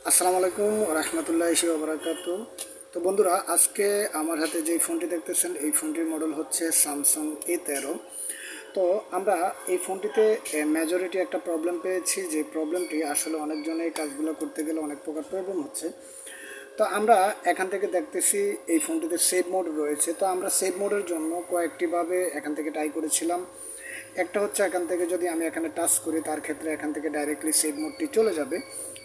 আসসালামু আলাইকুম রহমতুল্লাহি ওবরাকাত। তো বন্ধুরা, আজকে আমার হাতে যে ফোনটি দেখতেছেন এই ফোনটির মডেল হচ্ছে স্যামসাং A13। তো আমরা এই ফোনটিতে মেজরিটি একটা প্রবলেম পেয়েছি, যে প্রবলেমটি আসলে অনেকজনে এই কাজগুলো করতে গেলে অনেক প্রকার প্রবলেম হচ্ছে। তো আমরা এখান থেকে দেখতেছি এই ফোনটিতে সেভ মোড রয়েছে। তো আমরা সেভ মোডের জন্য কয়েকটিভাবে এখান থেকে ট্রাই করেছিলাম। একটা হচ্ছে এখান থেকে যদি আমি এখানে টাচ করি তার ক্ষেত্রে এখান থেকে ডাইরেক্টলি সেভ মোডটি চলে যাবে।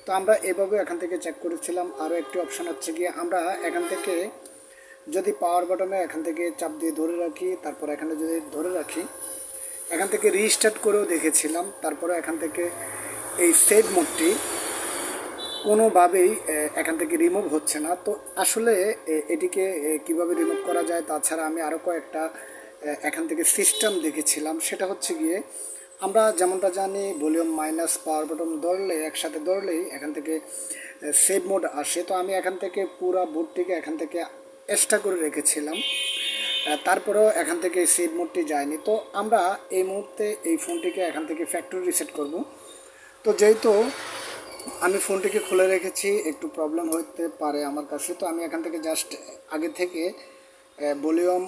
তো আমরা এভাবে এখান থেকে চেক করেছিলাম। আরও একটি অপশান হচ্ছে গিয়ে আমরা এখান থেকে যদি পাওয়ার বাটনে এখান থেকে চাপ দিয়ে ধরে রাখি, তারপর এখানে যদি ধরে রাখি এখান থেকে রিস্টার্ট করেও দেখেছিলাম। তারপরে এখান থেকে এই সেভ মোডটি কোনোভাবেই এখান থেকে রিমুভ হচ্ছে না। তো আসলে এটিকে কিভাবে রিমুভ করা যায়, তাছাড়া আমি আরও কয়েকটা এখান থেকে সিস্টেম দেখেছিলাম। সেটা হচ্ছে গিয়ে আমরা যেমনটা জানি ভলিউম মাইনাস পাওয়ার বাটন ধরলে একসাথে ধরলেই এখান থেকে সেভ মোড আসে। তো আমি এখান থেকে পুরো বোর্ডটিকে এখান থেকে এক্সট্রা করে রেখেছিলাম, তারপরেও এখান থেকে সেভ মোডটি যায়নি। তো আমরা এই মুহূর্তে এই ফোনটিকে এখান থেকে ফ্যাক্টরি রিসেট করব। তো যেহেতু আমি ফোনটিকে খুলে রেখেছি, একটু প্রবলেম হতে পারে আমার কাছে। তো আমি এখান থেকে জাস্ট আগে থেকে ভলিউম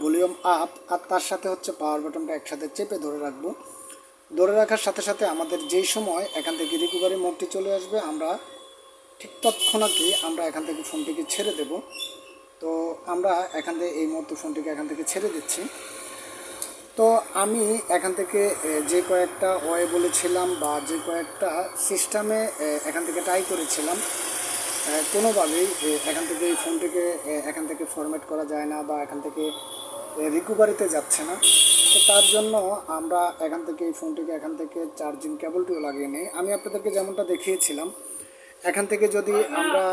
ভলিউম আপ আর তার সাথে হচ্ছে পাওয়ার বাটনটা একসাথে চেপে ধরে রাখবো। ধরে রাখার সাথে সাথে আমাদের যেই সময় এখান থেকে রিকভারি মোডটি চলে আসবে, আমরা ঠিক তৎক্ষণাৎই আমরা এখান থেকে ফোনটিকে ছেড়ে দেব। তো আমরা এখান থেকে এই মুহূর্তে ফোনটিকে এখান থেকে ছেড়ে দিচ্ছি। তো আমি এখান থেকে যে কয়েকটা ওয়ে বলেছিলাম বা যে কয়েকটা সিস্টেমে এখান থেকে ট্রাই করেছিলাম, কোনোভাবেই এখান থেকে এই ফোনটিকে এখান থেকে ফরম্যাট করা যায় না বা এখান থেকে রিকভারিতে যাচ্ছে না। তো তার জন্য আমরা এখান থেকে এই ফোনটিকে এখান থেকে চার্জিং কেবলটিও লাগিয়ে নিই। আমি আপনাদেরকে যেমনটা দেখিয়েছিলাম, এখান থেকে যদি আমরা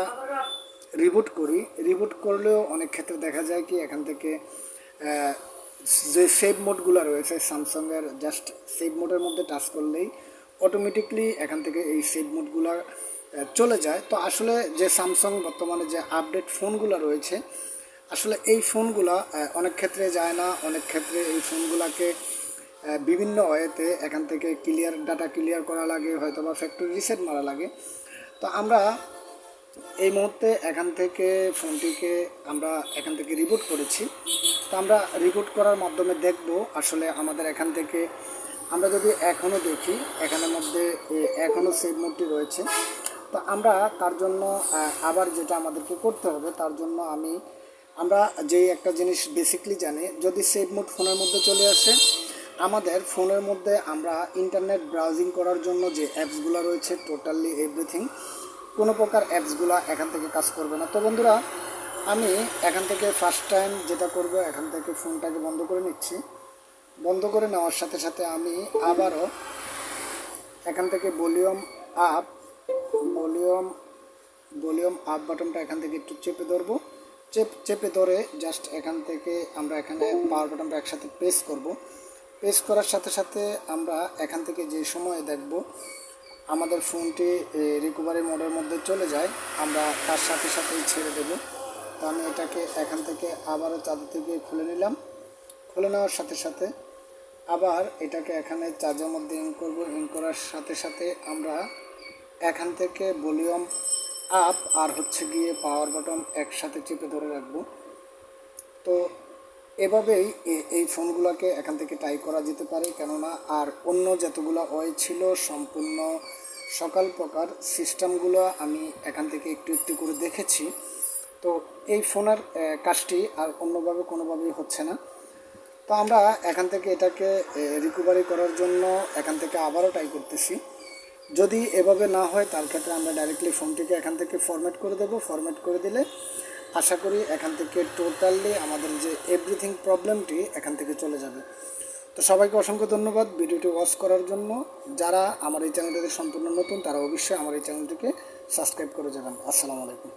রিবুট করি, রিবুট করলেও অনেক ক্ষেত্রে দেখা যায় কি এখান থেকে যে সেভ মোডগুলো রয়েছে স্যামসাংয়ের, জাস্ট সেভ মোডের মধ্যে টাচ করলেই অটোমেটিকলি এখান থেকে এই সেভ মোডগুলো চলে যায়। তো আসলে যে স্যামসাং বর্তমানে যে আপডেট ফোনগুলো রয়েছে, আসলে এই ফোনগুলো অনেক ক্ষেত্রে যায় না। অনেক ক্ষেত্রে এই ফোনগুলোকে বিভিন্ন ওয়েতে এখান থেকে ডাটা ক্লিয়ার করা লাগে, হয়তো বা ফ্যাক্টরি রিসেট মারা লাগে। তো আমরা এই মুহূর্তে এখান থেকে ফোনটিকে আমরা এখান থেকে রিবুট করেছি। তো আমরা রিবুট করার মাধ্যমে দেখব আসলে আমাদের এখান থেকে আমরা যদি এখনও দেখি এখানের মধ্যে এখনও সেভ মোডটি রয়েছে। তো আমরা তার জন্য আবার যেটা আমাদেরকে করতে হবে, তার জন্য আমরা যেই একটা জিনিস বেসিকলি জানি, যদি সেভ মোড ফোনের মধ্যে চলে আসে, আমাদের ফোনের মধ্যে আমরা ইন্টারনেট ব্রাউজিং করার জন্য যে অ্যাপসগুলো রয়েছে টোটালি এভরিথিং, কোনো প্রকার অ্যাপসগুলো এখান থেকে কাজ করবে না। তো বন্ধুরা, আমি এখান থেকে ফার্স্ট টাইম যেটা করব, এখান থেকে ফোনটাকে বন্ধ করে নিচ্ছি। বন্ধ করে নেওয়ার সাথে সাথে আমি আবারও এখান থেকে আপ ভলিউম ভলিউম আপ বাটনটা এখান থেকে একটু চেপে ধরবো। চেপে ধরে জাস্ট এখান থেকে আমরা এখানে পাওয়ার বাটনটা একসাথে প্রেস করব। প্রেস করার সাথে সাথে আমরা এখান থেকে যে সময় দেখব আমাদের ফোনটি রিকভারি মোডের মধ্যে চলে যায়, আমরা তার সাথে সাথেই ছেড়ে দেব। তো আমি এটাকে এখান থেকে আবারও চার্জার থেকে খুলে নিলাম। খুলে নেওয়ার সাথে সাথে আবার এটাকে এখানে চার্জের মধ্যে ইন করব। ইন করার সাথে সাথে আমরা এখান থেকে ভলিউম আপ আর হচ্ছে গিয়ে পাওয়ার বাটন একসাথে চেপে ধরে রাখবো। তো এভাবেই এই ফোনগুলোকে এখান থেকে ট্রাই করা যেতে পারে, কেননা আর অন্য যতগুলো ওয়ে ছিল সম্পূর্ণ সকাল প্রকার সিস্টেমগুলো আমি এখান থেকে একটু একটু করে দেখেছি। তো এই ফোনের কাজটি আর অন্যভাবে কোনোভাবেই হচ্ছে না। তো আমরা এখান থেকে এটাকে রিকভারি করার জন্য এখান থেকে আবারও ট্রাই করতেছি। যদি এভাবে না হয় তার ক্ষেত্রে আমরা ডাইরেক্টলি ফোনটিকে এখান থেকে ফরম্যাট করে দেব। ফরম্যাট করে দিলে আশা করি এখান থেকে টোটালি আমাদের যে এভরিথিং প্রবলেমটি এখান থেকে চলে যাবে। তো সবাইকে অসংখ্য ধন্যবাদ ভিডিওটি ওয়াচ করার জন্য। যারা আমার এই চ্যানেলটিতে সম্পূর্ণ নতুন, তারা অবশ্যই আমার এই চ্যানেলটিকে সাবস্ক্রাইব করে যাবেন। আসসালামু আলাইকুম।